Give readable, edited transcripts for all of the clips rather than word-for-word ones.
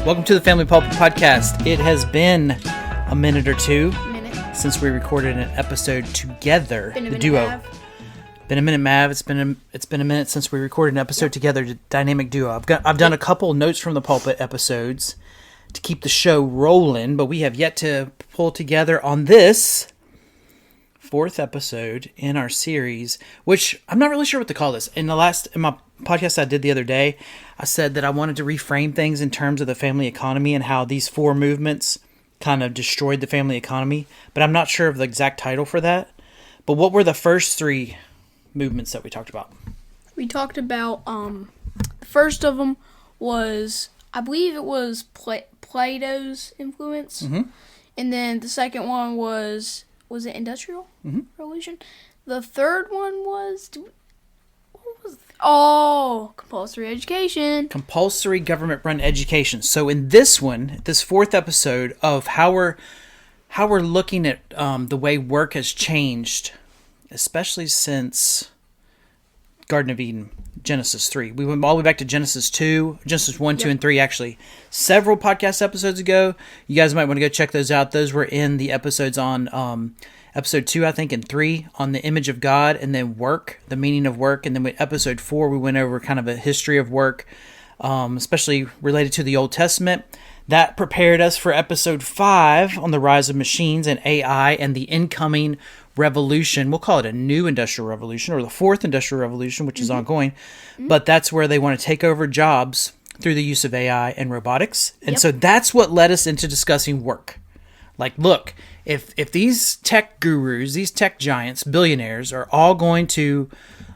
Welcome to the Family Pulpit Podcast. It has been a minute or two since we recorded an episode together. The duo. Mav. Been a minute, Mav. It's been a minute since we recorded an episode together. The dynamic duo. I've done a couple notes from the pulpit episodes to keep the show rolling, but we have yet to pull together on this fourth episode in our series, which I'm not really sure what to call this. In my podcast I did the other day, I said that I wanted to reframe things in terms of the family economy and how these four movements kind of destroyed the family economy, but I'm not sure of the exact title for that. But what were the first three movements that we talked about? We talked about, the first of them was, I believe it was Plato's influence. Mm-hmm. And then the second one was it Industrial Revolution? The third one was, Compulsory Education. Compulsory Government-Run Education. So in this one, this fourth episode of how we're looking at the way work has changed, especially since Garden of Eden, Genesis 3. We went all the way back to Genesis 2, Genesis 1, 2, and 3, actually. Several podcast episodes ago. You guys might want to go check those out. Those were in the episodes on episode 2, I think, and 3, on the image of God, and then work, the meaning of work. And then with episode 4, we went over kind of a history of work, especially related to the Old Testament. That prepared us for episode 5 on the rise of machines and AI and the incoming revolution. We'll call it a new industrial revolution, or the fourth industrial revolution, which is ongoing. But that's where they want to take over jobs through the use of AI and robotics. And so that's what led us into discussing work. Like, look, if these tech gurus, these tech giants, billionaires, are all going to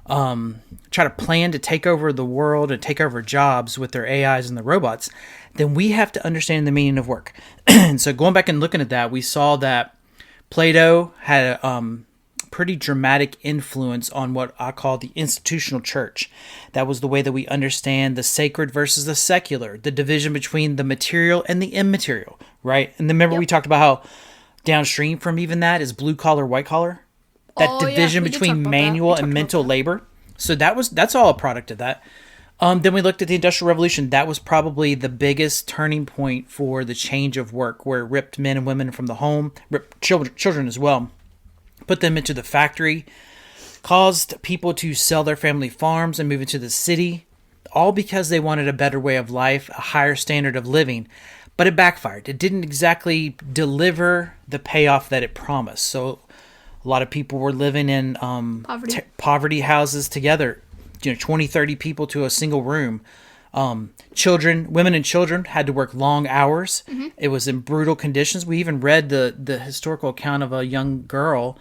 try to plan to take over the world and take over jobs with their AIs and the robots, then we have to understand the meaning of work. And so going back and looking at that, we saw that Plato had a pretty dramatic influence on what I call the institutional church. That was the way that we understand the sacred versus the secular, the division between the material and the immaterial, right? And remember we talked about how downstream from even that is blue collar, white collar? That division between manual and mental labor. So that's all a product of that. Then we looked at the Industrial Revolution. That was probably the biggest turning point for the change of work, where it ripped men and women from the home, ripped children as well, put them into the factory, caused people to sell their family farms and move into the city, all because they wanted a better way of life, a higher standard of living. But it backfired. It didn't exactly deliver the payoff that it promised. So a lot of people were living in poverty houses together, 20, 30 people to a single room. Women and children had to work long hours. It was in brutal conditions. We even read the historical account of a young girl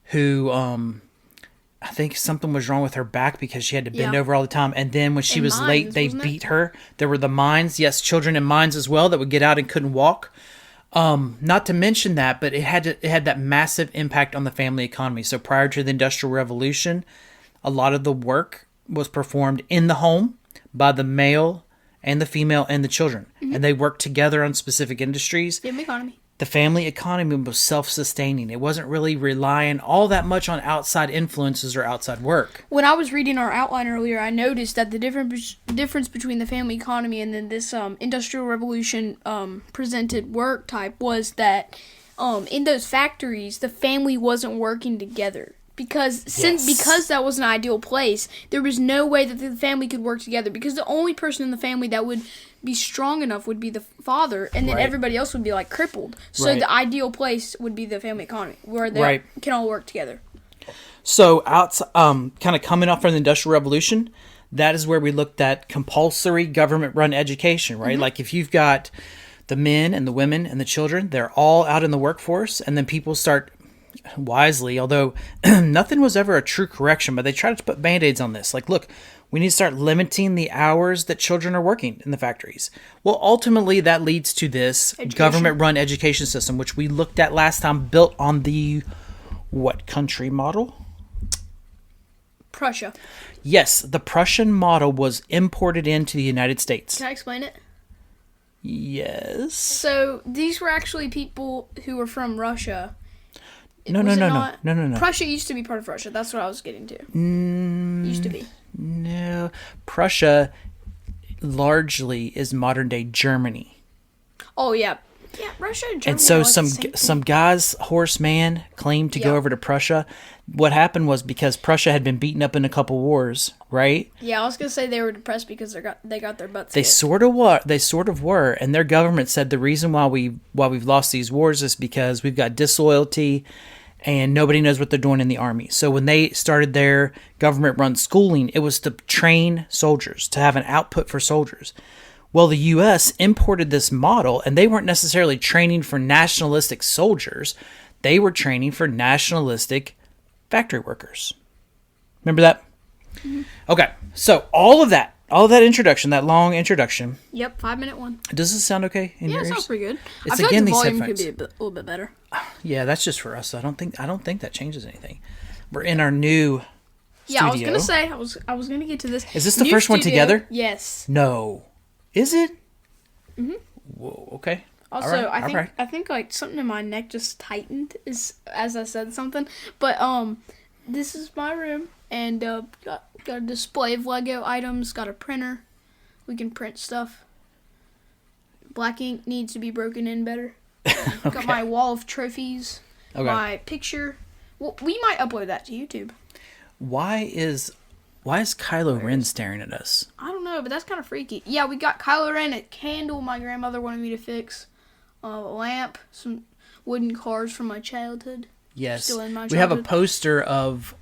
who, I think something was wrong with her back because she had to bend over all the time. And then when she was late, they beat her. There were the mines. Yes, children in mines as well that would get out and couldn't walk. Not to mention that, but it had that massive impact on the family economy. So prior to the Industrial Revolution, a lot of the work was performed in the home by the male and the female and the children. And they worked together on specific industries. The family economy was self-sustaining. It wasn't really relying all that much on outside influences or outside work. When I was reading our outline earlier, I noticed that the difference between the family economy and then this Industrial Revolution presented work type was that in those factories, the family wasn't working together. Because that was an ideal place, there was no way that the family could work together, because the only person in the family that would be strong enough would be the father, and then everybody else would be like crippled. So the ideal place would be the family economy, where they can all work together. So kind of coming off from the Industrial Revolution, that is where we looked at compulsory government-run education, right? Like if you've got the men and the women and the children, they're all out in the workforce, and then people start wisely, although nothing was ever a true correction, but they tried to put band-aids on this. Like, look, we need to start limiting the hours that children are working in the factories. Well, ultimately, that leads to this government-run education system, which we looked at last time, built on the what country model? Prussia. Yes, the Prussian model was imported into the United States. Can I explain it? Yes. So, these were actually people who were from Russia. No. Prussia used to be part of Russia. That's what I was getting to. Used to be. No. Prussia largely is modern-day Germany. Oh yeah, yeah. Russia and Germany. And so are like the same some guy's horseman claimed to go Yep. over to Prussia. What happened was because Prussia had been beaten up in a couple wars, right? Yeah, I was gonna say they were depressed because they got their butts They kicked. sort of were, and their government said the reason why we've lost these wars is because we've got disloyalty and nobody knows what they're doing in the army. So when they started their government-run schooling, it was to train soldiers, to have an output for soldiers. Well, the U.S. imported this model, and they weren't necessarily training for nationalistic soldiers. They were training for nationalistic factory workers. Remember that? Mm-hmm. Okay, so all of that introduction, that long introduction. Yep, 5-minute one. Does this sound okay in Yeah, your it ears? sounds pretty good. It's I feel again like the these volume headphones. could be a little bit better. Yeah, that's just for us. I don't think that changes anything. We're in our new Yeah, studio. I was gonna say I was gonna get to this. Is this the New first one studio, together? Yes. No. Is it? Mm-hmm. Whoa, okay. Also, All right. I think like something in my neck just tightened as I said something. But this is my room and got a display of Lego items, got a printer. We can print stuff. Black ink needs to be broken in better. Okay. Got my wall of trophies. Okay. My picture. Well, we might upload that to YouTube. Why is Kylo Ren staring at us? I don't know, but that's kind of freaky. Yeah, we got Kylo Ren, a candle my grandmother wanted me to fix, a lamp, some wooden cars from my childhood. Yes. Still in my We have a childhood. poster of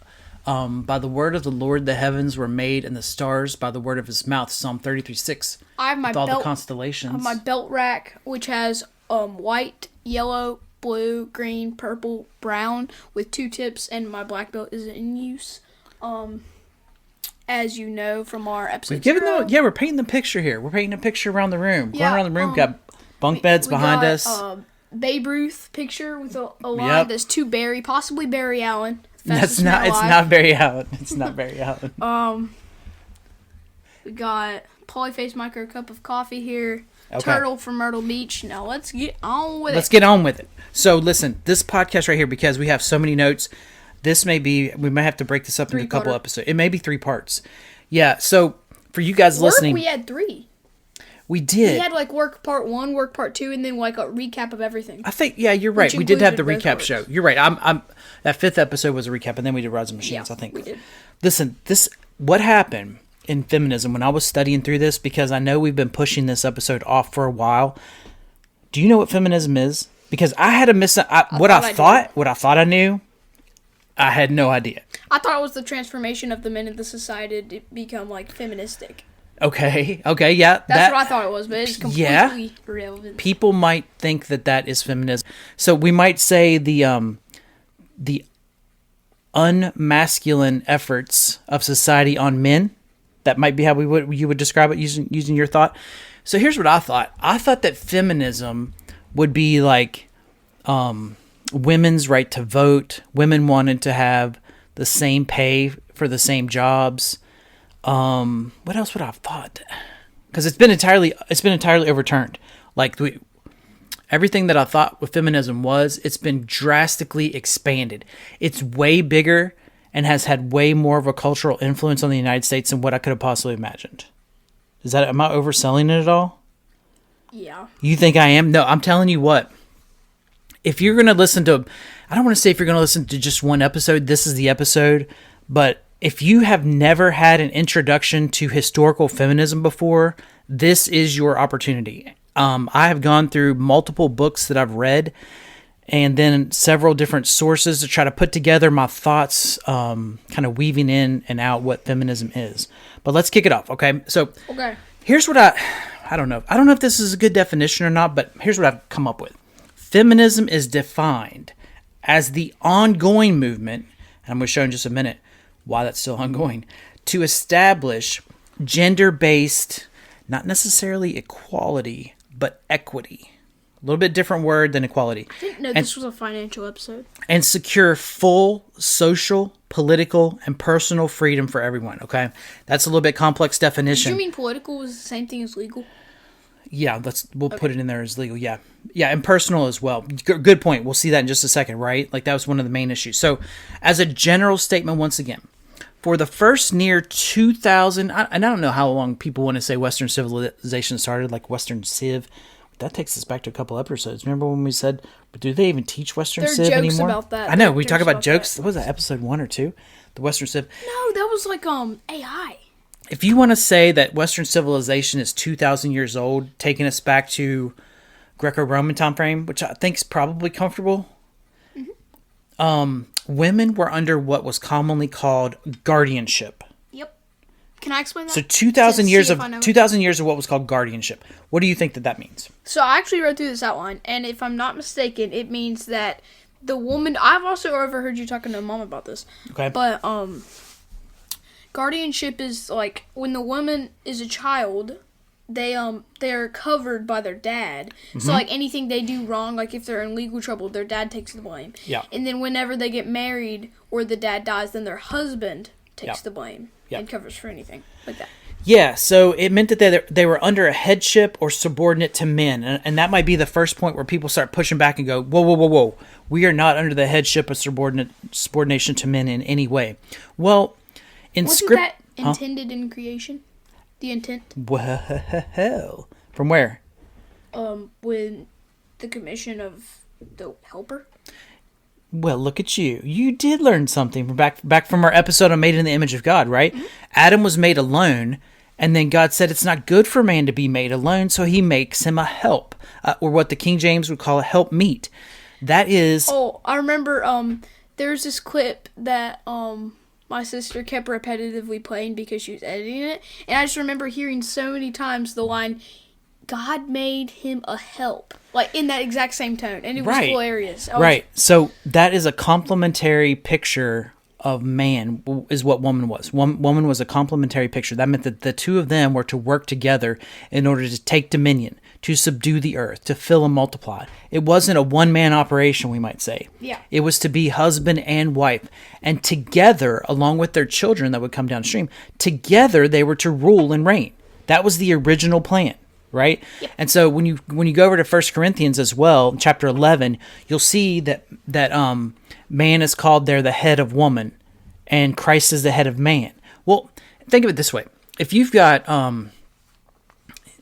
by the word of the Lord the heavens were made, and the stars by the word of his mouth. Psalm 33:6. I have my With all the belt, constellations. my belt rack, which has white, yellow, blue, green, purple, brown, with 2 tips, and my black belt is in use. As you know from our episode. We've given them. Yeah, we're painting the picture here. We're painting a picture around the room. Yeah, Going around the room, got bunk beds we behind got, us. Babe Ruth picture with a line Yep. that's to possibly Barry Allen. That's not. It's not Barry Allen. It's not Barry Allen. We got Polyface Micro Cup of Coffee here. Okay. Turtle from Myrtle Beach. Now let's get on with Let's it. get on with it. So listen, this podcast right here, because we have so many notes, we might have to break this up into a couple Three-parter. episodes. It may be 3 parts. Yeah. So for you guys Work, listening, we had 3. we did. We had like work part 1, work part 2, and then like a recap of everything. I think, yeah, you're right. Which We did have the included both recap show. parts. You're right. I'm that 5th episode was a recap, and then we did Rods and Machines. Yeah, I think we did. Listen, what happened in feminism when I was studying through this, because I know we've been pushing this episode off for a while. Do you know what feminism is? Because I had what I thought I knew. I had no idea. I thought it was the transformation of the men of the society to become like feministic. Okay, yeah. That's what I thought it was, but it's completely irrelevant. People might think that is feminism. So we might say the unmasculine efforts of society on men. That might be how you would describe it using your thought. So here's what I thought. I thought that feminism would be like women's right to vote. Women wanted to have the same pay for the same jobs. What else would I have thought? Because it's been entirely overturned. Like everything that I thought what feminism was, it's been drastically expanded. It's way bigger and has had way more of a cultural influence on the United States than what I could have possibly imagined. Am I overselling it at all? Yeah. You think I am? No, I'm telling you what. If you're going to listen to, I don't want to say if you're going to listen to just one episode, this is the episode, but if you have never had an introduction to historical feminism before, this is your opportunity. I have gone through multiple books that I've read and then several different sources to try to put together my thoughts, kind of weaving in and out what feminism is. But let's kick it off, okay? So here's what I don't know. I don't know if this is a good definition or not, but here's what I've come up with. Feminism is defined as the ongoing movement, and I'm going to show in just a minute why that's still ongoing, to establish gender-based, not necessarily equality, but equity. A little bit different word than equality. I didn't know this was a financial episode. And secure full social, political, and personal freedom for everyone, okay? That's a little bit complex definition. Did you mean political was the same thing as legal? Yeah, we'll put it in there as legal, yeah. Yeah, and personal as well. Good point. We'll see that in just a second, right? Like that was one of the main issues. So, as a general statement, once again, for the first near 2,000, and I don't know how long people want to say Western civilization started, like Western Civ. What that takes us back to a couple episodes. Remember when we said, but do they even teach Western There are Civ jokes anymore? about that. I know, There are we talk jokes about about jokes. that. What was that, episode 1 or 2? The Western Civ. No, that was like AI. If you want to say that Western civilization is 2,000 years old, taking us back to Greco-Roman time frame, which I think is probably comfortable, women were under what was commonly called guardianship. Yep. Can I explain that? So 2,000 See years if of I know it. 2,000 years of what was called guardianship. What do you think that means? So I actually read through this outline, and if I'm not mistaken, it means that the woman. I've also overheard you talking to Mom about this. Okay. But guardianship is like when the woman is a child, they're covered by their dad. So like anything they do wrong, like if they're in legal trouble, their dad takes the blame. Yeah. And then whenever they get married or the dad dies, then their husband takes Yeah. the blame Yeah. and covers for anything like that. Yeah, so it meant that they were under a headship or subordinate to men. And that might be the first point where people start pushing back and go, whoa, whoa, whoa, whoa. We are not under the headship or subordination to men in any way. Well, in Wasn't script... that intended in creation? The intent? Well, from where? When the commission of the helper? Well, look at you. You did learn something from back from our episode on Made in the Image of God, right? Mm-hmm. Adam was made alone, and then God said it's not good for man to be made alone, so he makes him a help, or what the King James would call a help meet. That is... Oh, I remember there's this clip that my sister kept repetitively playing because she was editing it, and I just remember hearing so many times the line, God made him a help, like in that exact same tone, and it was hilarious. Right. So that is a complementary picture of man, is what woman was. Woman was a complementary picture. That meant that the two of them were to work together in order to take dominion, to subdue the earth, to fill and multiply. It wasn't a one-man operation, we might say. Yeah. It was to be husband and wife. And together, along with their children that would come downstream, together they were to rule and reign. That was the original plan. Right? Yep. And so when you go over to 1 Corinthians as well, chapter 11, you'll see that man is called there the head of woman, and Christ is the head of man. Well, think of it this way. If you've got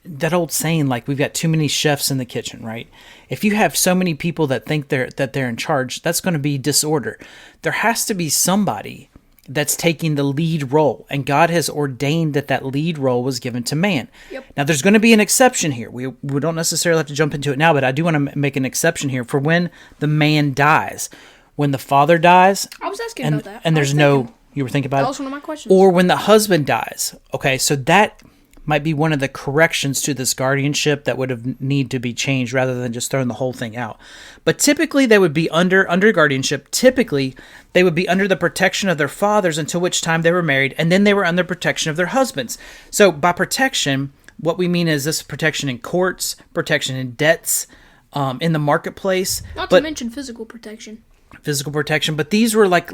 that old saying, like, we've got too many chefs in the kitchen, right? If you have so many people that think they're in charge, that's going to be disorder. There has to be somebody that's taking the lead role, and God has ordained that lead role was given to man. Yep. Now, there's going to be an exception here. We don't necessarily have to jump into it now, but I do want to make an exception here for when the man dies. When the father dies, I was asking about that. and there's you were thinking about it? That was one of my questions. Or when the husband dies. Okay, so that might be one of the corrections to this guardianship that would have need to be changed rather than just throwing the whole thing out. But typically they would be under guardianship. Typically they would be under the protection of their fathers until which time they were married, and then they were under protection of their husbands. So by protection, what we mean is this protection in courts, protection in debts, in the marketplace. Not to mention physical protection. Physical protection, but these were like...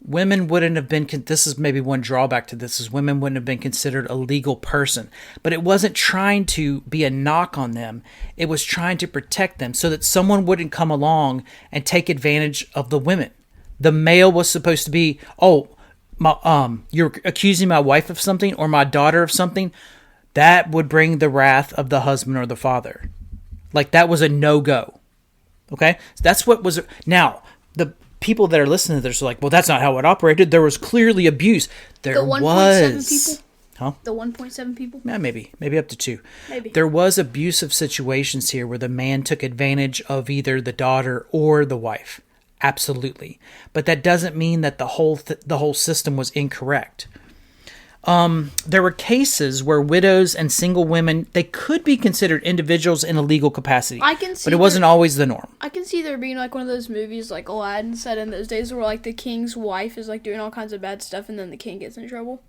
women wouldn't have been, this is maybe one drawback to this, is women wouldn't have been considered a legal person. But it wasn't trying to be a knock on them. It was trying to protect them so that someone wouldn't come along and take advantage of the women. The male was supposed to be, you're accusing my wife of something or my daughter of something. That would bring the wrath of the husband or the father. Like, that was a no-go. Okay? So that's what was... Now, the people that are listening to this are like, well, that's not how it operated. There was clearly abuse. There the 1.7 people? Huh? The 1.7 people? Yeah, maybe up to 2. Maybe. There was abusive situations here where the man took advantage of either the daughter or the wife. Absolutely. But that doesn't mean that the whole system was incorrect. There were cases where widows and single women, they could be considered individuals in a legal capacity. I can see, but it wasn't always the norm. I can see there being like one of those movies like Aladdin said in those days where like the king's wife is like doing all kinds of bad stuff and then the king gets in trouble.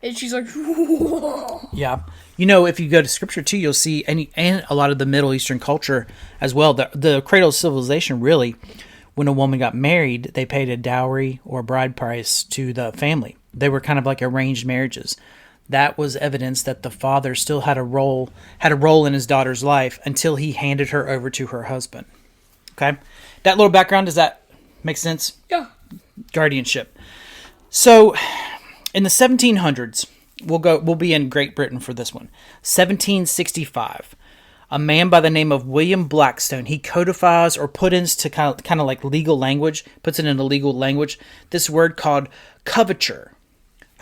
And she's like, whoa. Yeah. You know, if you go to scripture too, you'll see, and a lot of the Middle Eastern culture as well, the cradle of civilization really, when a woman got married, they paid a dowry or bride price to the family. They were kind of like arranged marriages. That was evidence that the father still had a role in his daughter's life until he handed her over to her husband. Okay? That little background, does that make sense? Yeah. Guardianship. So, in the 1700s, We'll be in Great Britain for this one. 1765. A man by the name of William Blackstone, he codifies or put into kind of like legal language, puts it into legal language, this word called coverture.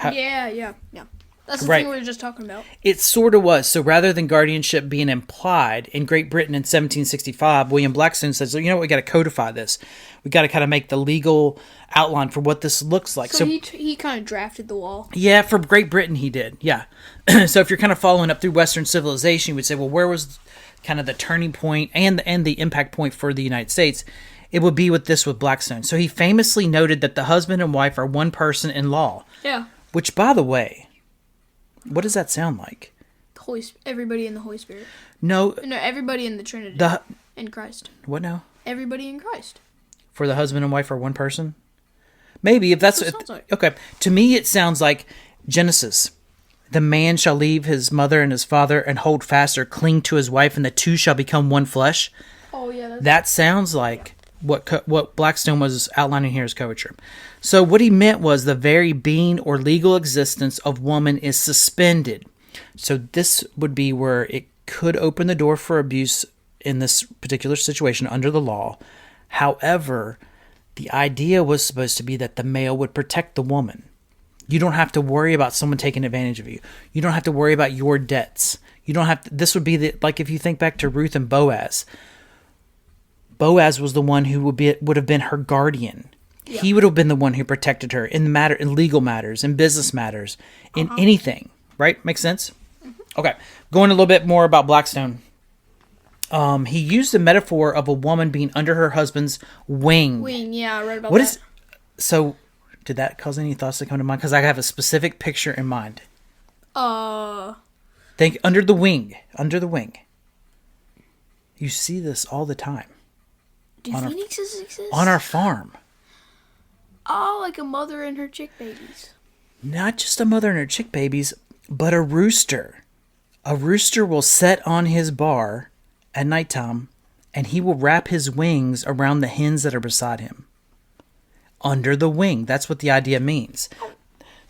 Yeah. That's the Right. thing we were just talking about. It sort of was. So rather than guardianship being implied in Great Britain in 1765, William Blackstone says, you know what, we got to codify this. We got to kind of make the legal outline for what this looks like. So he kind of drafted the law. Yeah, for Great Britain he did. Yeah. So if you're kind of following up through Western civilization, you would say, well, where was kind of the turning point and the impact point for the United States? It would be with Blackstone. So he famously noted that the husband and wife are one person in law. Yeah. Which, by the way, what does that sound like? Everybody in the Holy Spirit. No, everybody in the Trinity. In Christ. What now? Everybody in Christ. For the husband and wife are one person? Maybe, if that's... what it sounds like. Okay. To me, it sounds like Genesis. The man shall leave his mother and his father and hold fast or cling to his wife, and the two shall become one flesh. Oh, yeah. That sounds like what Blackstone was outlining here as coverture. So what he meant was the very being or legal existence of woman is suspended. So this would be where it could open the door for abuse in this particular situation under the law. However, the idea was supposed to be that the male would protect the woman. You don't have to worry about someone taking advantage of you. You don't have to worry about your debts. You don't have to, this would be like if you think back to Ruth and Boaz. Boaz was the one who would have been her guardian. Yeah. He would have been the one who protected her in legal matters, in business matters, in anything. Right? Makes sense? Mm-hmm. Okay. Going a little bit more about Blackstone. He used the metaphor of a woman being under her husband's wing. Yeah, I read about that. So, did that cause any thoughts to come to mind? Because I have a specific picture in mind. Think under the wing. Under the wing. You see this all the time. Do phoenixes exist? On our farm. Oh, like a mother and her chick babies. Not just a mother and her chick babies, but a rooster. A rooster will set on his bar at nighttime, and he will wrap his wings around the hens that are beside him. Under the wing. That's what the idea means.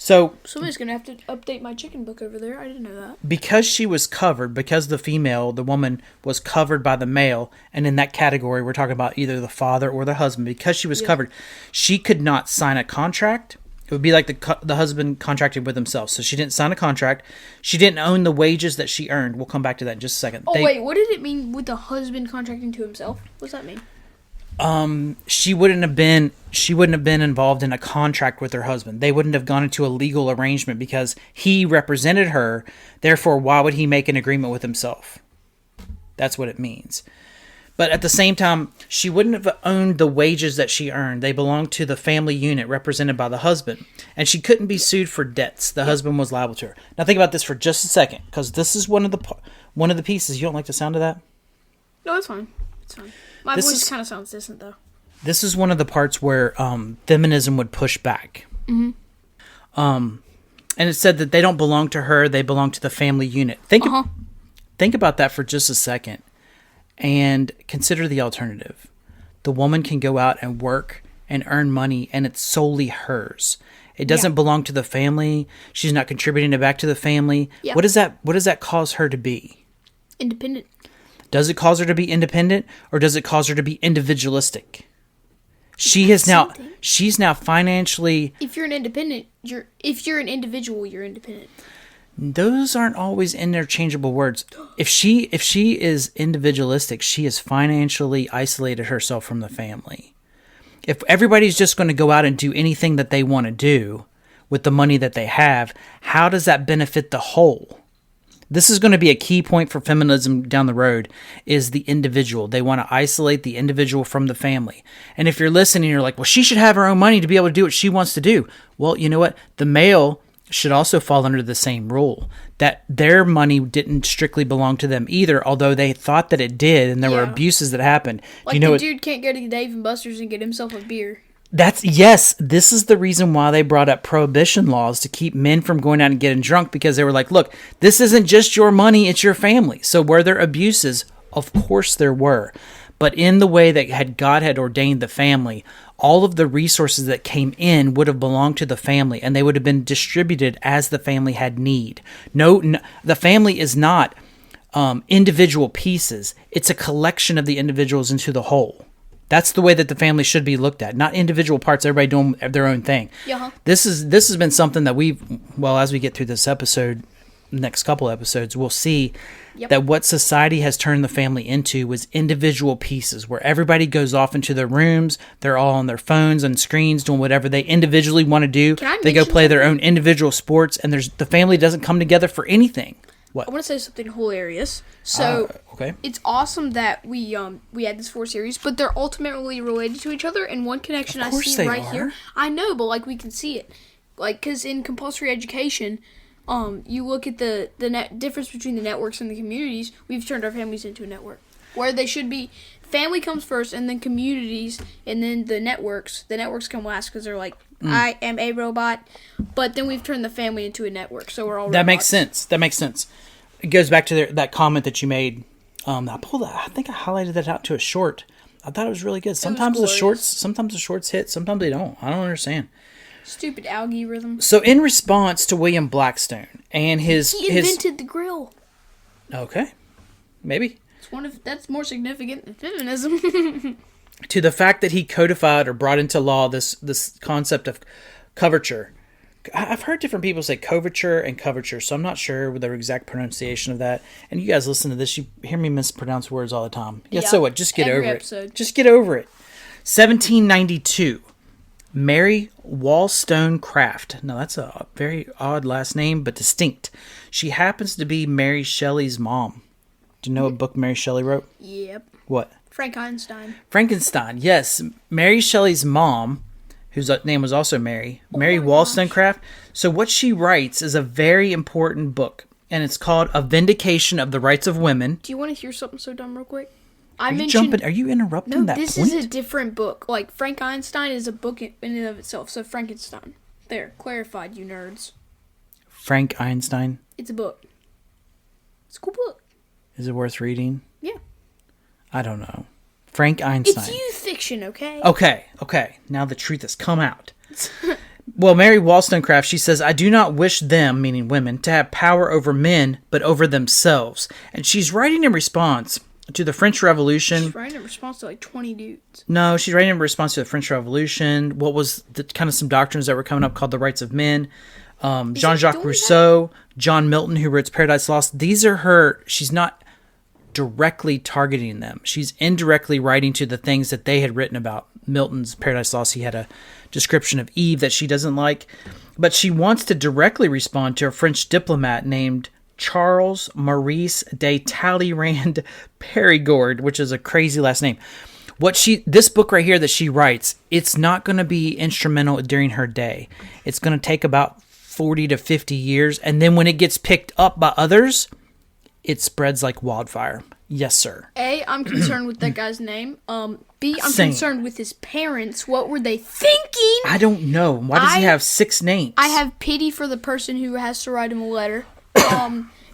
So somebody's going to have to update my chicken book over there. I didn't know that. Because she was covered, because the woman was covered by the male, and in that category we're talking about either the father or the husband, because she was covered, she could not sign a contract. It would be like the husband contracted with himself. So she didn't sign a contract. She didn't own the wages that she earned. We'll come back to that in just a second. Wait, what did it mean with the husband contracting to himself? What does that mean? She wouldn't have been involved in a contract with her husband. They wouldn't have gone into a legal arrangement because he represented her. Therefore, why would he make an agreement with himself? That's what it means. But at the same time, she wouldn't have owned the wages that she earned. They belonged to the family unit represented by the husband. And she couldn't be sued for debts. The husband was liable to her. Now think about this for just a second, because this is one of the pieces. You don't like the sound of that? No, it's fine. It's fine. My voice kind of sounds distant, though. This is one of the parts where feminism would push back. Mm-hmm. And it said that they don't belong to her. They belong to the family unit. Think about that for just a second. And consider the alternative. The woman can go out and work and earn money, and it's solely hers. It doesn't belong to the family. She's not contributing it back to the family. Yeah. What does that cause her to be? Independent. Does it cause her to be independent, or does it cause her to be individualistic? She's now financially. If you're an individual, you're independent. Those aren't always interchangeable words. If she is individualistic, she has financially isolated herself from the family. If everybody's just going to go out and do anything that they want to do with the money that they have, how does that benefit the whole? This is going to be a key point for feminism down the road, is the individual. They want to isolate the individual from the family. And if you're listening, you're like, well, she should have her own money to be able to do what she wants to do. Well, you know what? The male should also fall under the same rule, that their money didn't strictly belong to them either, although they thought that it did, and there were abuses that happened. Like dude can't go to Dave & Buster's and get himself a beer. This is the reason why they brought up prohibition laws, to keep men from going out and getting drunk, because they were like, look, this isn't just your money, it's your family. So were there abuses? Of course there were. But in the way that God had ordained the family, all of the resources that came in would have belonged to the family, and they would have been distributed as the family had need. The family is not individual pieces. It's a collection of the individuals into the whole. That's the way that the family should be looked at, not individual parts, everybody doing their own thing. Yeah. This has been something that as we get through this episode, next couple episodes, we'll see that what society has turned the family into was individual pieces where everybody goes off into their rooms. They're all on their phones and screens doing whatever they individually want to do. They go play their own individual sports, and the family doesn't come together for anything. What? I want to say something hilarious. So okay. It's awesome that we had this 4 series, but they're ultimately related to each other. And one connection I see right here, I know, but like we can see it, like because in compulsory education, you look at the difference between the networks and the communities. We've turned our families into a network where they should be. Family comes first, and then communities, and then the networks. The networks come last because they're like, I am a robot. But then we've turned the family into a network, so we're all That robots. That makes sense. It goes back to that comment that you made. I think I highlighted that out to a short. I thought it was really good. Sometimes the shorts hit, sometimes they don't. I don't understand. Stupid algorithm. So in response to William Blackstone and he invented the grill. Okay, maybe. That's more significant than feminism. To the fact that he codified or brought into law this concept of coverture. I've heard different people say coverture and coverture, so I'm not sure with the exact pronunciation of that. And you guys listen to this, you hear me mispronounce words all the time. Yeah, so what? Just get over it. Just get over it. 1792. Mary Wollstonecraft. Now, that's a very odd last name, but distinct. She happens to be Mary Shelley's mom. Do you know what book Mary Shelley wrote? Yep. What? Frankenstein, yes. Mary Shelley's mom, whose name was also Mary Wollstonecraft. So what she writes is a very important book, and it's called A Vindication of the Rights of Women. Do you want to hear something so dumb real quick? Are you interrupting that point? This is a different book. Like, Frankenstein is a book in and of itself. So, Frankenstein. There, clarified, you nerds. Frank Einstein? It's a book. It's a cool book. Is it worth reading? Yeah. I don't know. Frank Einstein. It's youth fiction, okay? Okay. Now the truth has come out. Well, Mary Wollstonecraft, she says, I do not wish them, meaning women, to have power over men, but over themselves. And she's writing in response to the French Revolution. She's writing in response to like 20 dudes. No, she's writing in response to the French Revolution. What was the kind of some doctrines that were coming up called the rights of men. Jean-Jacques Rousseau, John Milton, who wrote Paradise Lost. These are her. She's not directly targeting them. She's indirectly writing to the things that they had written about. Milton's Paradise Lost, he had a description of Eve that she doesn't like. But she wants to directly respond to a French diplomat named Charles Maurice de Talleyrand Périgord, which is a crazy last name. This book right here that she writes, it's not going to be instrumental during her day. It's going to take about 40 to 50 years. And then when it gets picked up by others, it spreads like wildfire. Yes, sir. A, I'm concerned with that guy's name. B, I'm concerned with his parents. What were they thinking? I don't know. Why does he have 6 names? I have pity for the person who has to write him a letter.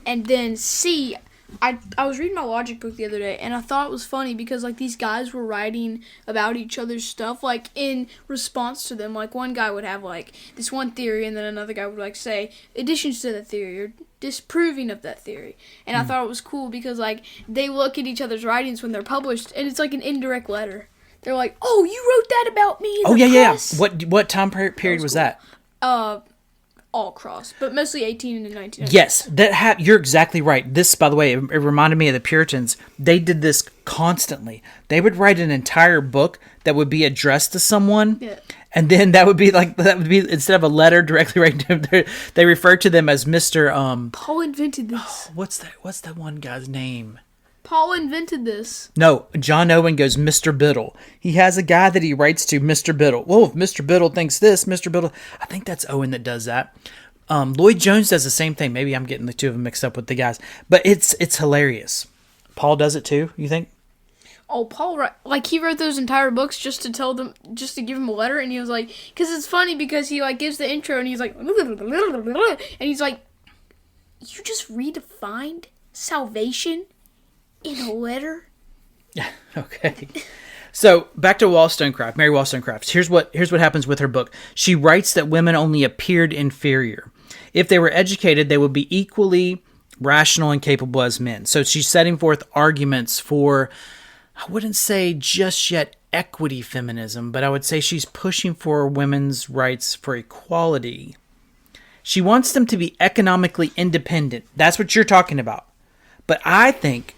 And then C, I was reading my logic book the other day, and I thought it was funny because, like, these guys were writing about each other's stuff, like, in response to them. Like, one guy would have, like, this one theory, and then another guy would, like, say additions to that theory or disproving of that theory. And I thought it was cool because, like, they look at each other's writings when they're published, and it's like an indirect letter. They're like, oh, you wrote that about me in the press. What time period was that? All cross, but mostly 18 and 19. Yes, you're exactly right. This, by the way, it reminded me of the Puritans. They did this constantly. They would write an entire book that would be addressed to someone, and then that would be instead of a letter directly written to them, they refer to them as Mr. Paul invented this. What's that one guy's name? Paul invented this. No, John Owen goes Mr. Biddle. He has a guy that he writes to, Mr. Biddle. Whoa, if Mr. Biddle thinks this, Mr. Biddle. I think that's Owen that does that. Lloyd Jones does the same thing. Maybe I'm getting the two of them mixed up with the guys. But it's hilarious. Paul does it too, you think? Oh, Paul, he wrote those entire books just to tell them, just to give him a letter. And he was like, because it's funny because he, like, gives the intro and he's like, and he's like, you just redefined salvation in a letter? Okay. So back to Wollstonecraft, Mary Wollstonecraft. Here's what happens with her book. She writes that women only appeared inferior. If they were educated, they would be equally rational and capable as men. So she's setting forth arguments for, I wouldn't say just yet equity feminism, but I would say she's pushing for women's rights for equality. She wants them to be economically independent. That's what you're talking about. But I think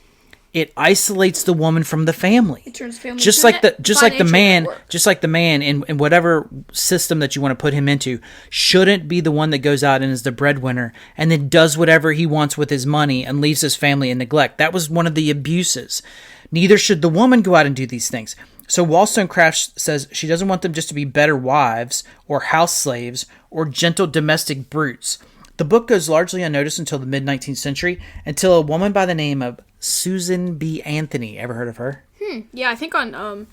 it isolates the woman from the family. It turns family just like the man in whatever system that you want to put him into shouldn't be the one that goes out and is the breadwinner and then does whatever he wants with his money and leaves his family in neglect. That was one of the abuses. Neither should the woman go out and do these things. So Wollstonecraft says she doesn't want them just to be better wives or house slaves or gentle domestic brutes. The book goes largely unnoticed until the mid-19th century, until a woman by the name of Susan B. Anthony. Ever heard of her? Yeah, I think on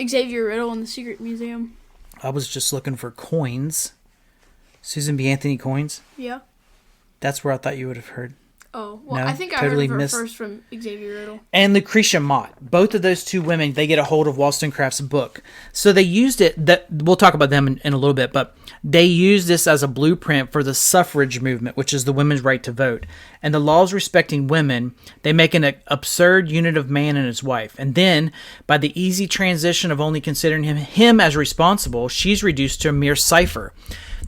Xavier Riddle in the Secret Museum. I was just looking for coins. Susan B. Anthony coins? Yeah. That's where I thought you would have heard. Oh, well, No? I think Totally I heard of her missed. first from Xavier Riddle. And Lucretia Mott. Both of those two women, they get a hold of Wollstonecraft's book. So they used it, we'll talk about them in a little bit, but they used this as a blueprint for the suffrage movement, which is the women's right to vote. And the laws respecting women, they make an absurd unit of man and his wife. And then, by the easy transition of only considering him as responsible, she's reduced to a mere cipher.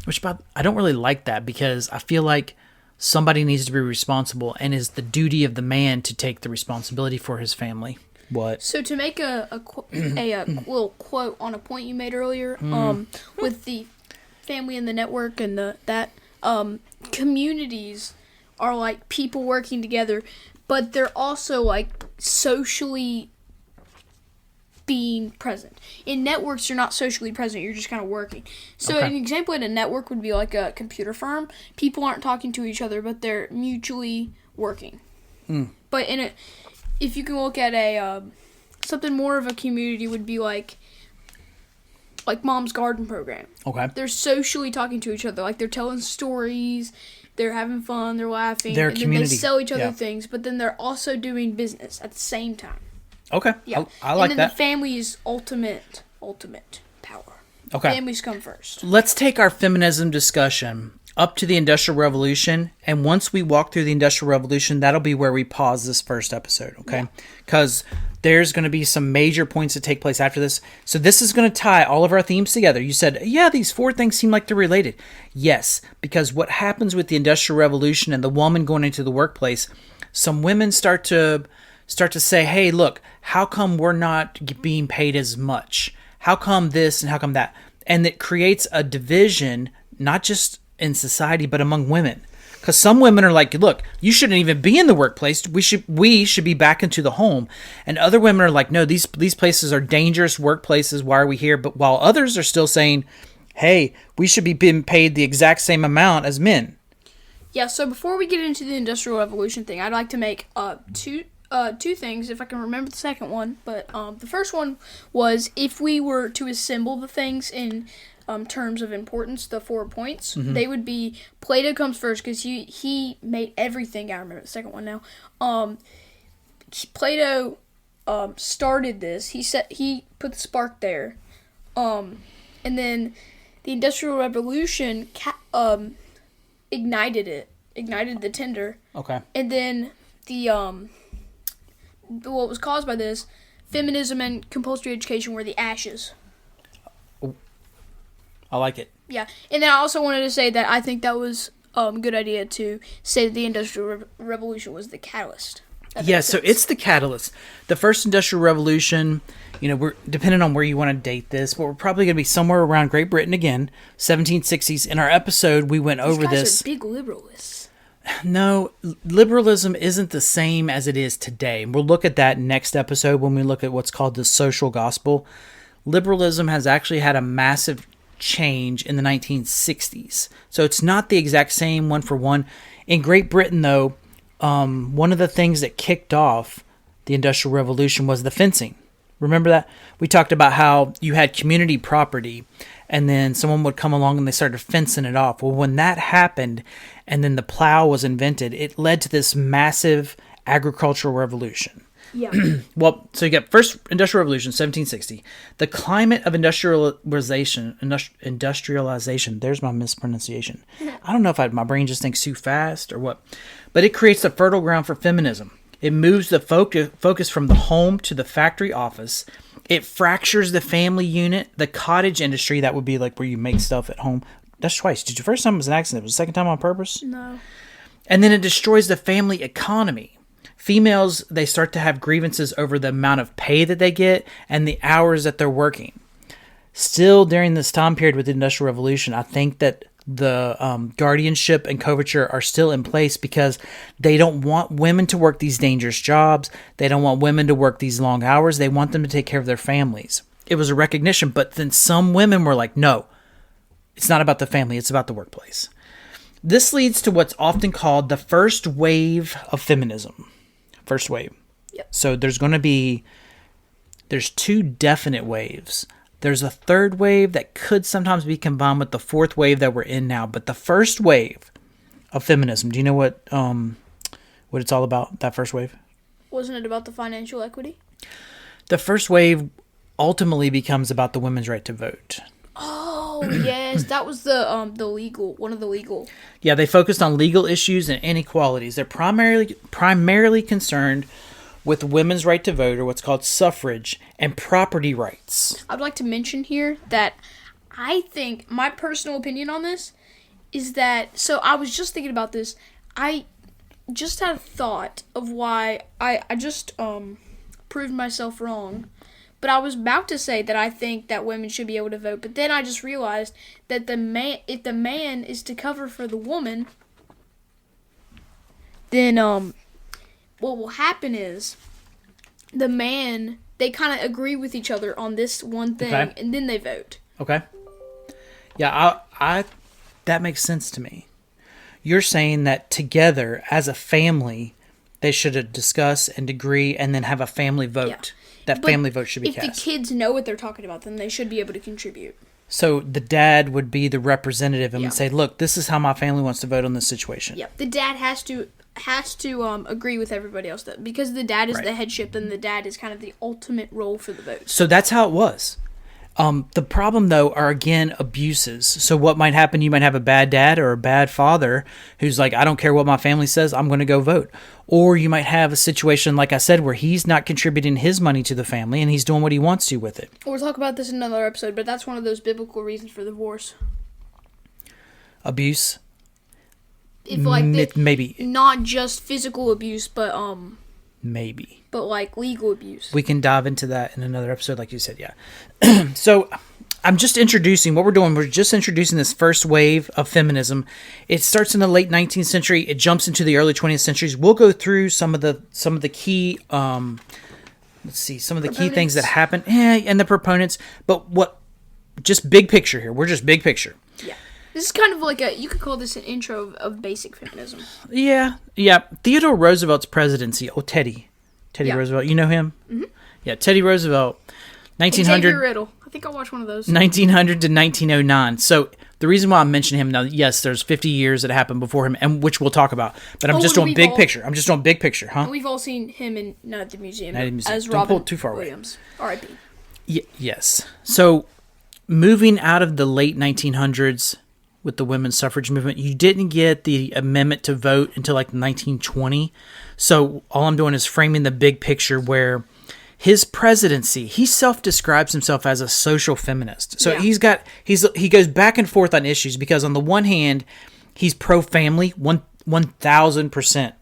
Which I don't really like that, because I feel like somebody needs to be responsible, and is the duty of the man to take the responsibility for his family. What? So to make a little quote on a point you made earlier, with the family and the network and that communities are like people working together, but they're also like socially being present. In networks, you're not socially present, you're just kind of working. So an example in a network would be like a computer firm. People aren't talking to each other, but they're mutually working. But if you can look at a something more of a community, would be like Mom's Garden program. Okay. They're socially talking to each other, like they're telling stories, they're having fun, they're laughing, They're a and community. then they sell each other Yeah. things, but then they're also doing business at the same time. Okay. Yeah. I like and then that. the family is ultimate power. Okay. Families come first. Let's take our feminism discussion up to the Industrial Revolution, and once we walk through the Industrial Revolution, that'll be where we pause this first episode, okay? Because there's going to be some major points that take place after this. So this is going to tie all of our themes together. You said, yeah, these four things seem like they're related. Yes, because what happens with the Industrial Revolution and the woman going into the workplace, some women start to say, hey, look, how come we're not being paid as much? How come this and how come that? And it creates a division, not just in society, but among women. Because some women are like, look, you shouldn't even be in the workplace. We should be back into the home. And other women are like, no, these places are dangerous workplaces. Why are we here? But while others are still saying, hey, we should be being paid the exact same amount as men. Yeah, so before we get into the Industrial Revolution thing, I'd like to make two things, if I can remember the second one. But the first one was, if we were to assemble the things in terms of importance, the 4 points, they would be, Plato comes first because he made everything. I remember the second one now. Plato started this. He put the spark there, and then the Industrial Revolution ignited the tinder. Okay. And then what was caused by this, feminism and compulsory education were the ashes. I like it. Yeah, and then I also wanted to say that I think that was a good idea to say that the Industrial Revolution was the catalyst. Yeah, so it's the catalyst. The first Industrial Revolution, we're depending on where you want to date this, but we're probably going to be somewhere around Great Britain again, 1760s. In our episode, we went over this. These guys are big liberalists. No, liberalism isn't the same as it is today. We'll look at that next episode when we look at what's called the social gospel. Liberalism has actually had a massive change in the 1960s. So it's not the exact same one for one. In Great Britain, though, one of the things that kicked off the Industrial Revolution was the fencing. Remember that? We talked about how you had community property, and then someone would come along and they started fencing it off. Well, when that happened, and then the plow was invented, it led to this massive agricultural revolution. Yeah. Well, so you get first industrial revolution, 1760. The climate of industrialization. There's my mispronunciation. I don't know if my brain just thinks too fast or what, but it creates a fertile ground for feminism. It moves the focus from the home to the factory office. It fractures the family unit, the cottage industry. That would be like where you make stuff at home. That's twice. Did you first time was an accident? Was the second time on purpose? No. And then it destroys the family economy. Females, they start to have grievances over the amount of pay that they get and the hours that they're working. Still, during this time period with the Industrial Revolution, I think that the guardianship and coverture are still in place because they don't want women to work these dangerous jobs. They don't want women to work these long hours. They want them to take care of their families. It was a recognition, but then some women were like, no, it's not about the family. It's about the workplace. This leads to what's often called the first wave of feminism. First wave. Yep. So there's two definite waves. There's a third wave that could sometimes be combined with the fourth wave that we're in now. But the first wave of feminism, do you know what it's all about, that first wave? Wasn't it about the financial equity? The first wave ultimately becomes about the women's right to vote. Oh, yes. That was one of the legal. Yeah, they focused on legal issues and inequalities. They're primarily concerned with women's right to vote, or what's called suffrage, and property rights. I'd like to mention here that I think my personal opinion on this is that, so I was just thinking about this. I just had a thought of why I just proved myself wrong. But I was about to say that I think that women should be able to vote, but then I just realized that if the man is to cover for the woman, then what will happen is the man, they kind of agree with each other on this one thing, okay, and then they vote. Okay. Yeah, I that makes sense to me. You're saying that together as a family, they should discuss and agree and then have a family vote. Yeah. That family vote should be cast. If the kids know what they're talking about, then they should be able to contribute. So the dad would be the representative and would say, look, this is how my family wants to vote on this situation. Yeah, the dad has to agree with everybody else. Because the dad is the headship, then the dad is kind of the ultimate role for the vote. So that's how it was. The problem, though, are, again, abuses. So what might happen, you might have a bad dad or a bad father who's like, I don't care what my family says, I'm going to go vote. Or you might have a situation, like I said, where he's not contributing his money to the family and he's doing what he wants to with it. We'll talk about this in another episode, but that's one of those biblical reasons for divorce. Abuse? If maybe. Not just physical abuse, but maybe. But like legal abuse. We can dive into that in another episode, like you said, yeah. So I'm just introducing what we're doing. We're just introducing this first wave of feminism. It starts in the late 19th century. It jumps into the early 20th centuries. We'll go through some of the key some of the key things that happen, and the proponents. But just big picture here. We're just big picture. Yeah. This is kind of like you could call this an intro of basic feminism. Yeah. Theodore Roosevelt's presidency. Oh, Teddy Roosevelt. You know him? Mm-hmm. Yeah, Teddy Roosevelt. 1900. Xavier Riddle. I think I watched one of those. 1900 to 1909. So the reason why I'm mentioning him now, yes, there's 50 years that happened before him, and which we'll talk about. But I'm just doing big picture. I'm just doing big picture, huh? We've all seen him in Night at the Museum as Don't Robin pull it too far Williams. R.I.P. Yes. So moving out of the late 1900s with the women's suffrage movement, you didn't get the amendment to vote until like 1920. So all I'm doing is framing the big picture where his presidency, he self-describes himself as a social feminist. So he goes back and forth on issues because on the one hand, he's pro-family, 1,000%.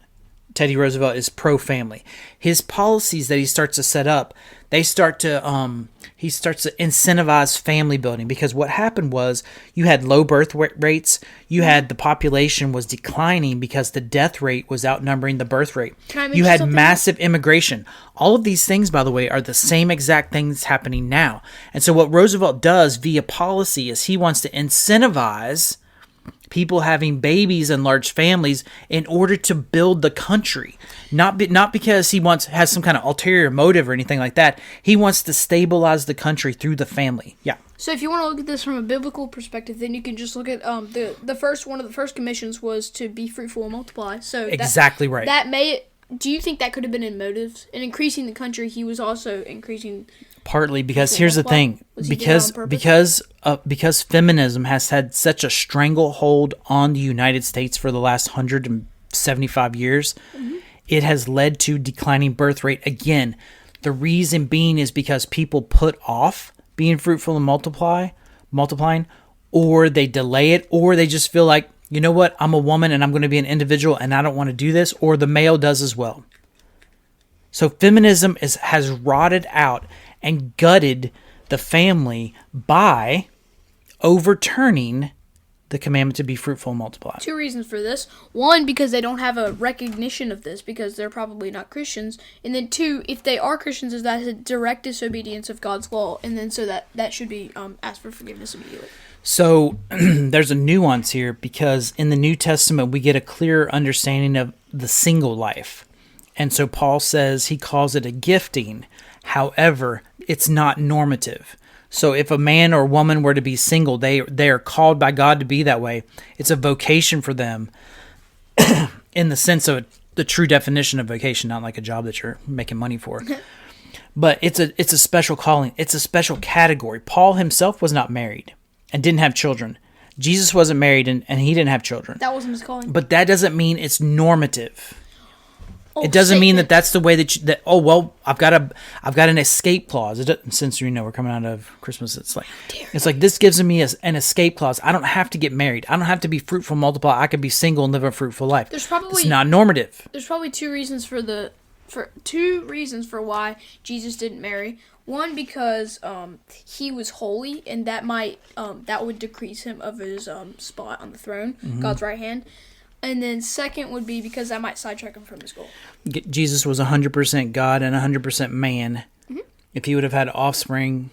Teddy Roosevelt is pro-family. His policies that he starts to set up, he starts to incentivize family building because what happened was you had low birth rates, you had the population was declining because the death rate was outnumbering the birth rate. You had massive immigration. All of these things, by the way, are the same exact things happening now. And so what Roosevelt does via policy is he wants to incentivize people having babies and large families in order to build the country, not because he has some kind of ulterior motive or anything like that. He wants to stabilize the country through the family. Yeah. So if you want to look at this from a biblical perspective, then you can just look at the first one of the first commissions was to be fruitful and multiply. So exactly right. That may do you think that could have been in motives? In increasing the country, he was also increasing... Partly because here's the thing, because feminism has had such a stranglehold on the United States for the last 175 years, it has led to declining birth rate again. The reason being is because people put off being fruitful and multiplying, or they delay it, or they just feel like, you know what, I'm a woman and I'm going to be an individual and I don't want to do this, or the male does as well. So feminism has rotted out and gutted the family by overturning the commandment to be fruitful and multiply. 2 reasons for this. 1, because they don't have a recognition of this because they're probably not Christians. And then 2, if they are Christians, is that a direct disobedience of God's law. And then so that should be asked for forgiveness immediately. So there's a nuance here because in the New Testament we get a clearer understanding of the single life. And so Paul says he calls it a gifting. However, it's not normative. So if a man or woman were to be single, they are called by God to be that way. It's a vocation for them in the sense of the true definition of vocation, not like a job that you're making money for. But it's a special calling. It's a special category. Paul himself was not married and didn't have children. Jesus wasn't married and he didn't have children. That wasn't his calling. But that doesn't mean it's normative. Oh, it doesn't mean that that's the way that oh well I've got an escape clause. Since we're coming out of Christmas, it's like this gives me an escape clause. I don't have to get married. I don't have to be fruitful, multiply. I could be single and live a fruitful life. It's not normative. There's probably two reasons for why Jesus didn't marry. 1, because he was holy, and that would decrease him of his spot on the throne, God's right hand. And then 2nd would be because that might sidetrack him from his goal. Jesus was 100% God and 100% man. Mm-hmm. If he would have had offspring,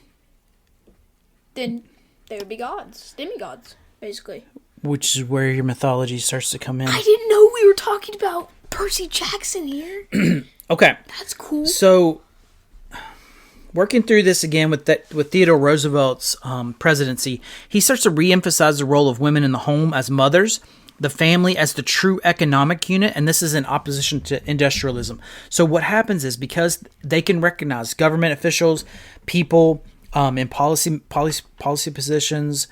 then they would be gods, demigods, basically. Which is where your mythology starts to come in. I didn't know we were talking about Percy Jackson here. Okay. That's cool. So, working through this again with Theodore Roosevelt's presidency, he starts to reemphasize the role of women in the home as mothers, the family as the true economic unit, and this is in opposition to industrialism. So what happens is because they can recognize government officials, people in policy positions,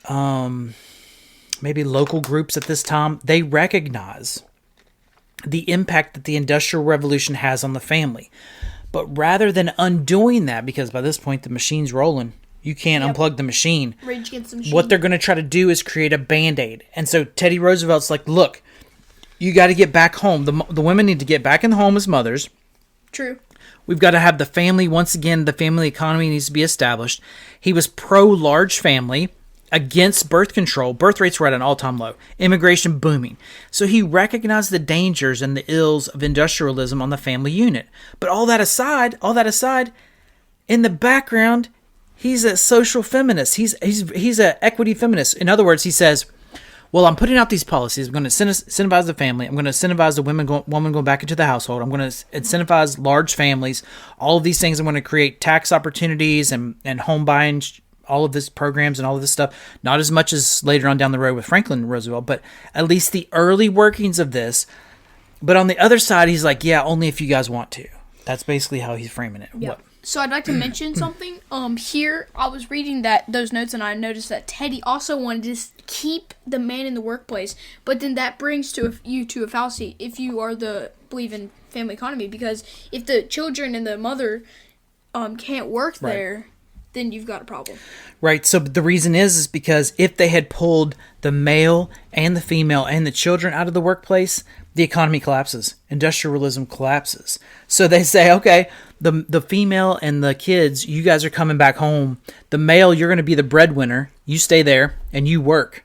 maybe local groups at this time, they recognize the impact that the Industrial Revolution has on the family. But rather than undoing that, because by this point the machine's rolling, you can't unplug the machine. Rage against the machine. What they're going to try to do is create a Band-Aid. And so Teddy Roosevelt's like, look, you got to get back home. The women need to get back in the home as mothers. True. We've got to have the family, once again, the family economy needs to be established. He was pro-large family, against birth control. Birth rates were at an all-time low. Immigration booming. So he recognized the dangers and the ills of industrialism on the family unit. But all that aside, in the background, he's a social feminist. He's an equity feminist. In other words, he says, well, I'm putting out these policies. I'm going to incentivize the family. I'm going to incentivize the woman going back into the household. I'm going to incentivize large families. All of these things. I'm going to create tax opportunities and home buying, all of this programs and all of this stuff. Not as much as later on down the road with Franklin Roosevelt, but at least the early workings of this. But on the other side, he's like, yeah, only if you guys want to. That's basically how he's framing it. Yeah. So I'd like to mention something. Here I was reading those notes and I noticed that Teddy also wanted to keep the man in the workplace, but then that brings you to a fallacy if you believe in family economy, because if the children and the mother can't work there, then you've got a problem. Right. So the reason is because if they had pulled the male and the female and the children out of the workplace, the economy collapses. Industrialism collapses. So they say, okay, the female and the kids, you guys are coming back home. The male, you're going to be the breadwinner. You stay there and you work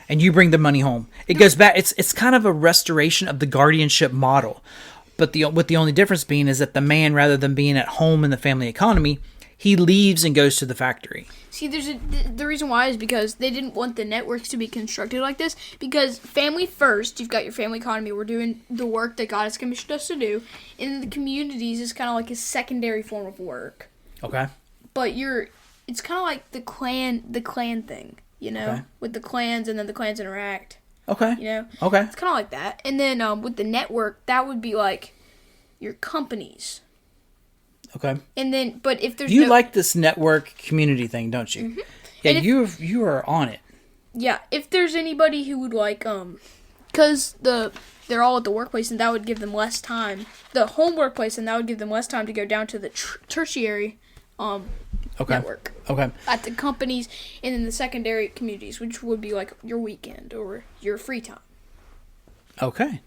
and you bring the money home. It goes back. It's kind of a restoration of the guardianship model. But with the only difference being is that the man, rather than being at home in the family economy, he leaves and goes to the factory. See, the reason why is because they didn't want the networks to be constructed like this. Because family first, you've got your family economy. We're doing the work that God has commissioned us to do. And the communities is kind of like a secondary form of work. Okay. But it's kind of like the clan thing, you know, with the clans and then the clans interact. Okay. You know? Okay. It's kind of like that. And then with the network, that would be like your companies. Okay. And then, but if there's You like this network community thing, don't you? Mm-hmm. Yeah, you are on it. Yeah, if there's anybody who would like, because they're all at the workplace, and that would give them less time. The home workplace, and that would give them less time to go down to the tertiary network. Okay. At the companies, and then the secondary communities, which would be like your weekend or your free time. Okay.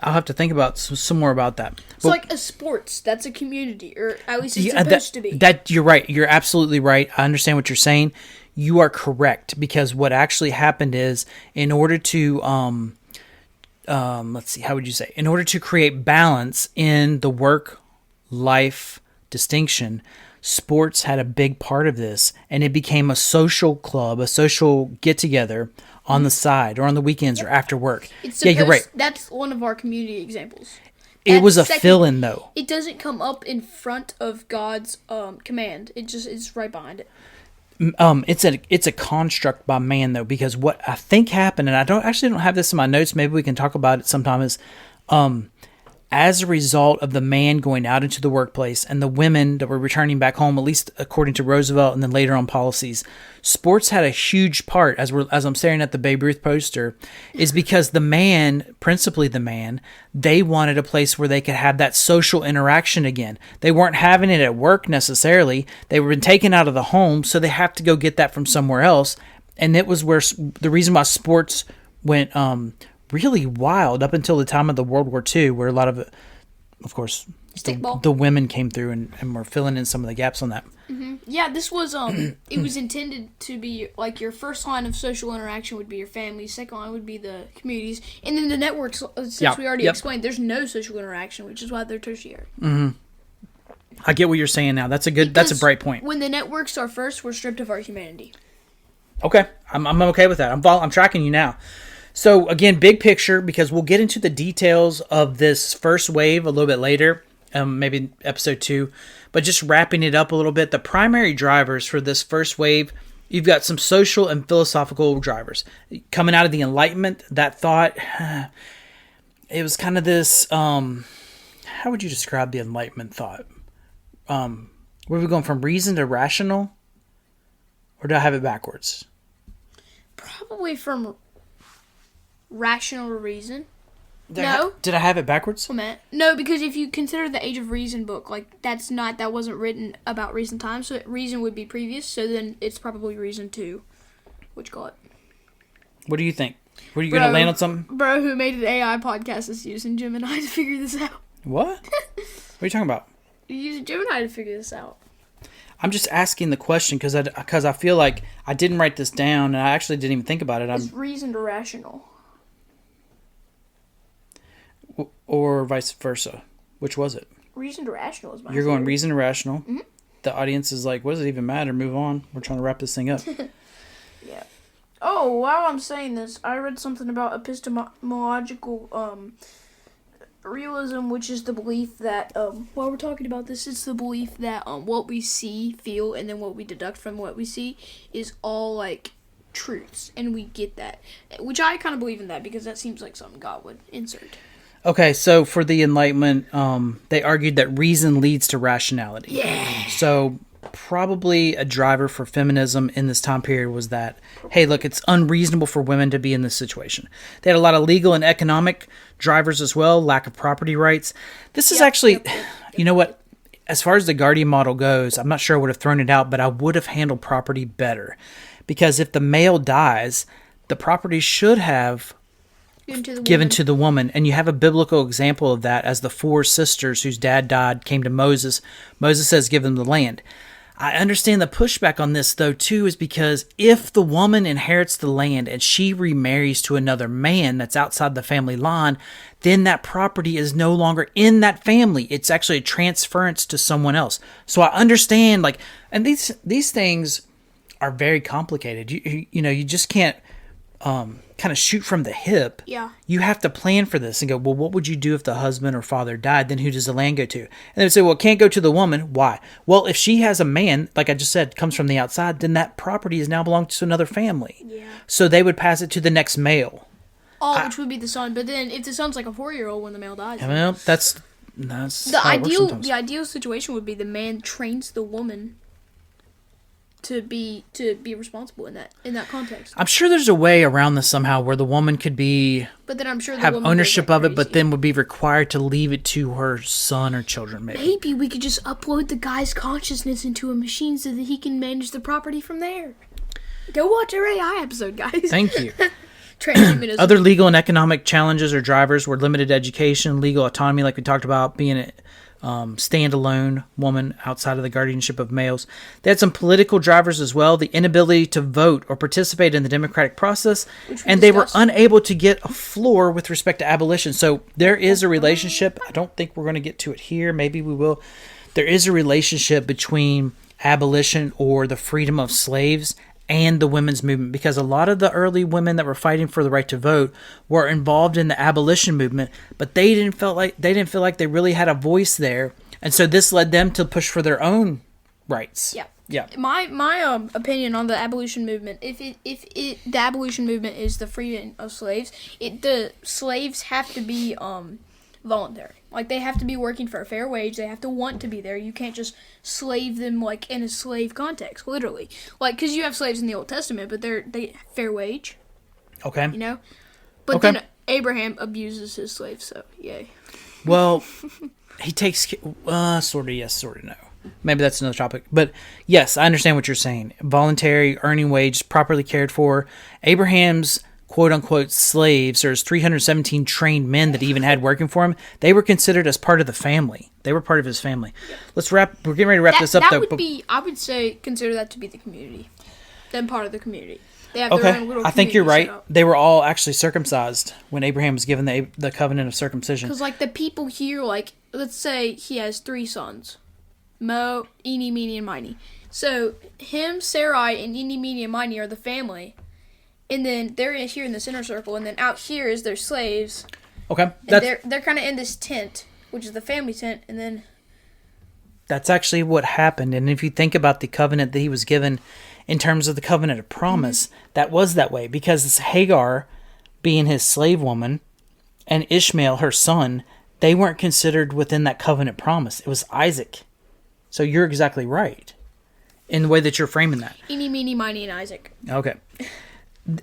I'll have to think about some more about that. So, like a sports, that's a community, or at least it's supposed to be. That you're right. You're absolutely right. I understand what you're saying. You are correct, because what actually happened is, in order to let's see, how would you say? In order to create balance in the work-life distinction, sports had a big part of this, and it became a social club, a social get-together on the side or on the weekends or after work. Yeah, you're right. That's one of our community examples. It was a fill-in, though. It doesn't come up in front of God's command. It's right behind it. It's a construct by man, though, because what I think happened, and I don't have this in my notes, maybe we can talk about it sometime, is as a result of the man going out into the workplace and the women that were returning back home, at least according to Roosevelt and then later on policies, sports had a huge part, as I'm staring at the Babe Ruth poster, is because the man, principally the man, they wanted a place where they could have that social interaction again. They weren't having it at work necessarily. They were taken out of the home, so they have to go get that from somewhere else. And it was where the reason why sports went really wild up until the time of the World War II, where a lot of it, of course, the women came through and were filling in some of the gaps on that. Mm-hmm. Yeah, this was it was intended to be like your first line of social interaction would be your family, second line would be the communities, and then the networks. Since we already explained, there's no social interaction, which is why they're tertiary. Mm-hmm. I get what you're saying now. That's a bright point. When the networks are first, we're stripped of our humanity. Okay, I'm okay with that. I'm tracking you now. So again, big picture, because we'll get into the details of this first wave a little bit later, maybe episode 2, but just wrapping it up a little bit. The primary drivers for this first wave, you've got some social and philosophical drivers coming out of the Enlightenment. That thought, it was kind of this. How would you describe the Enlightenment thought? Where are we going, from reason to rational, or do I have it backwards? Probably from rational reason. Did I have it backwards? No, because if you consider the Age of Reason book, like that wasn't written about recent times, so reason would be previous, so then it's probably reason 2. What you call it? What do you think? Were you going to land on something? Bro who made an AI podcast is using Gemini to figure this out. What? What are you talking about? You're using Gemini to figure this out. I'm just asking the question because I feel like I didn't write this down, and I actually didn't even think about it. It's reason to rational. Or vice versa. Which was it? Reason to rational is my You're going reason to rational. Mm-hmm. The audience is like, what does it even matter? Move on. We're trying to wrap this thing up. Yeah. Oh, while I'm saying this, I read something about epistemological realism, which is the belief that, while we're talking about this, it's the belief that what we see, feel, and then what we deduct from what we see is all, like, truths. And we get that. Which I kind of believe in that because that seems like something God would insert. Okay, so for the Enlightenment, they argued that reason leads to rationality. Yeah. So probably a driver for feminism in this time period was that, hey, look, it's unreasonable for women to be in this situation. They had a lot of legal and economic drivers as well, lack of property rights. This is actually, you know what, as far as the guardian model goes, I'm not sure I would have thrown it out, but I would have handled property better. Because if the male dies, the property should have given to the woman. And you have a biblical example of that as the 4 sisters whose dad died came to Moses. Moses says, give them the land. I understand the pushback on this, though, too, is because if the woman inherits the land and she remarries to another man that's outside the family line, then that property is no longer in that family. It's actually a transference to someone else. So I understand, like, and these things are very complicated. You know, you just can't kind of shoot from the hip. Yeah. You have to plan for this and go, well, what would you do if the husband or father died? Then who does the land go to? And they would say, well, it can't go to the woman. Why? Well, if she has a man, like I just said, comes from the outside, then that property is now belongs to another family. Yeah. So they would pass it to the next male. which would be the son. But then if the son's like a 4-year-old when the male dies. Well, that's the how it works sometimes. The ideal situation would be the man trains the woman to be responsible in that context. I'm sure there's a way around this somehow where the woman could but then I'm sure have ownership of it, but then would be required to leave it to her son or children. Maybe we could just upload the guy's consciousness into a machine so that he can manage the property from there. Go watch our AI episode, guys. Thank you. Transhumanism. Other legal and economic challenges or drivers were limited education, legal autonomy, like we talked about, being a standalone woman outside of the guardianship of males. They had some political drivers as well, the inability to vote or participate in the democratic process, and they were unable to get a floor with respect to abolition. So there is a relationship. I don't think we're going to get to it here. Maybe we will. There is a relationship between abolition or the freedom of slaves and the women's movement, because a lot of the early women that were fighting for the right to vote were involved in the abolition movement, but they didn't feel like they really had a voice there, and so this led them to push for their own rights. Yeah. My opinion on the abolition movement, if the abolition movement is the freedom of slaves, the slaves have to be voluntary. Like, they have to be working for a fair wage. They have to want to be there. You can't just slave them, like, in a slave context, literally. Like, because you have slaves in the Old Testament, but they fair wage. Okay. You know? But then Abraham abuses his slaves, so yay. Well, he takes... sort of yes, sort of no. Maybe that's another topic. But, yes, I understand what you're saying. Voluntary, earning wage, properly cared for. Abraham's quote-unquote slaves, or his 317 trained men that he even had working for him, they were considered as part of the family. They were part of his family. We're getting ready to wrap this up, though. I would say, consider that to be the community. Them part of the community. They have their own little I think you're right. They were all actually circumcised when Abraham was given the covenant of circumcision. Because, like, the people here, like, let's say he has 3 sons. Mo, Eeny, Meeny, and Miny. So, him, Sarai, and Eeny, Meeny, and Miny are the family. And then they're here in this inner circle, and then out here is their slaves. Okay. And they're kind of in this tent, which is the family tent, and then... That's actually what happened. And if you think about the covenant that he was given in terms of the covenant of promise, that was that way. Because it's Hagar, being his slave woman, and Ishmael, her son, they weren't considered within that covenant promise. It was Isaac. So you're exactly right in the way that you're framing that. Eeny, Meeny, Miny, and Isaac. Okay.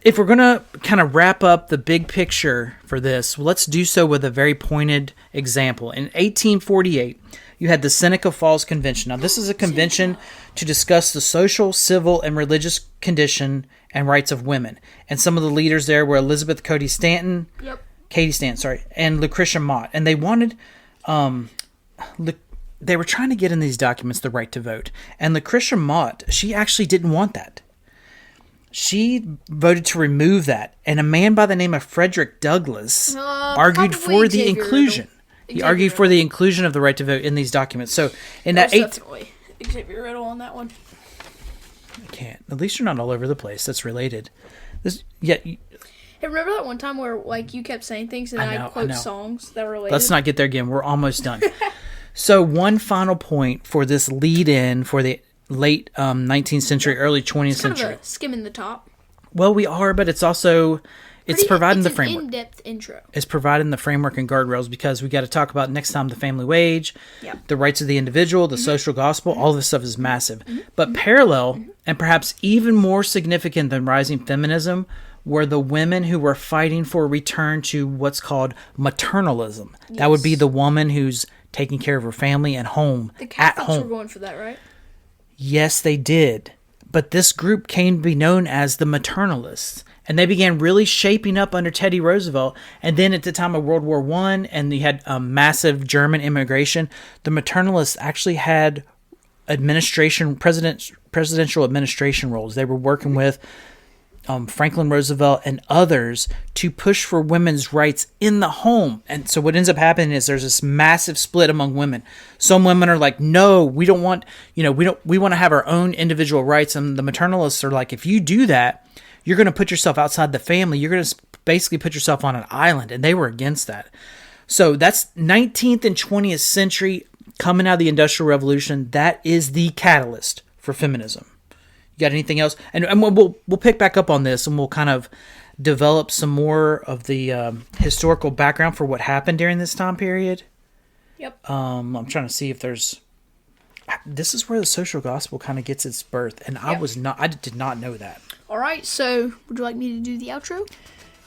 If we're going to kind of wrap up the big picture for this, let's do so with a very pointed example. In 1848, you had the Seneca Falls Convention. Now, this is a convention to discuss the social, civil, and religious condition and rights of women. And some of the leaders there were Elizabeth Cady Stanton, and Lucretia Mott. And they wanted, they were trying to get in these documents the right to vote. And Lucretia Mott, she actually didn't want that. She voted to remove that, and a man by the name of Frederick Douglass argued for the inclusion. He argued for the inclusion of the right to vote in these documents. So, in that definitely Xavier Riddle on that one. I can't. At least you're not all over the place. That's related. Hey, remember that one time where, like, you kept saying things and I quote songs that were related? Let's not get there again. We're almost done. So, one final point for this lead-in for the late 19th century, early 20th century. Kind of skimming the top. Well, we are, but it's also... It's providing the framework. It's an in-depth intro. It's providing the framework and guardrails, because we got to talk about next time the family wage, the rights of the individual, the social gospel. All this stuff is massive. But parallel, and perhaps even more significant than rising feminism, were the women who were fighting for a return to what's called maternalism. Yes. That would be the woman who's taking care of her family and home, the Catholics were going for that, right? Yes, they did. But this group came to be known as the maternalists. And they began really shaping up under Teddy Roosevelt. And then at the time of World War I, and you had massive German immigration, the maternalists actually had presidential administration roles. They were working with Franklin Roosevelt and others to push for women's rights in the home. And so what ends up happening is there's this massive split among women. Some women are like, no, we don't want, we want to have our own individual rights. And the maternalists are like, if you do that, you're going to put yourself outside the family. You're going to basically put yourself on an island. And they were against that. So that's 19th and 20th century coming out of the Industrial Revolution. That is the catalyst for feminism. You got anything else? And we'll pick back up on this, and we'll kind of develop some more of the historical background for what happened during this time period. Yep. I'm trying to see if there's. This is where the social gospel kind of gets its birth, and I did not know that. All right. So, would you like me to do the outro?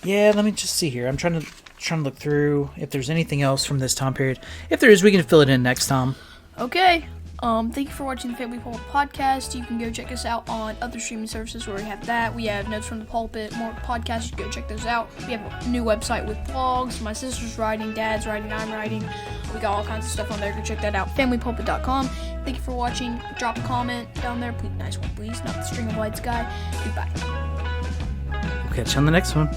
Yeah. Let me just see here. I'm trying to look through if there's anything else from this time period. If there is, we can fill it in next time. Okay. Thank you for watching the Family Pulpit podcast. You can go check us out on other streaming services where we have that. We have Notes from the Pulpit, more podcasts. You can go check those out. We have a new website with vlogs. My sister's writing, dad's writing, I'm writing. We got all kinds of stuff on there. Go check that out. FamilyPulpit.com. Thank you for watching. Drop a comment down there. Please, nice one, please. Not the string of lights guy. Goodbye. We'll catch you on the next one.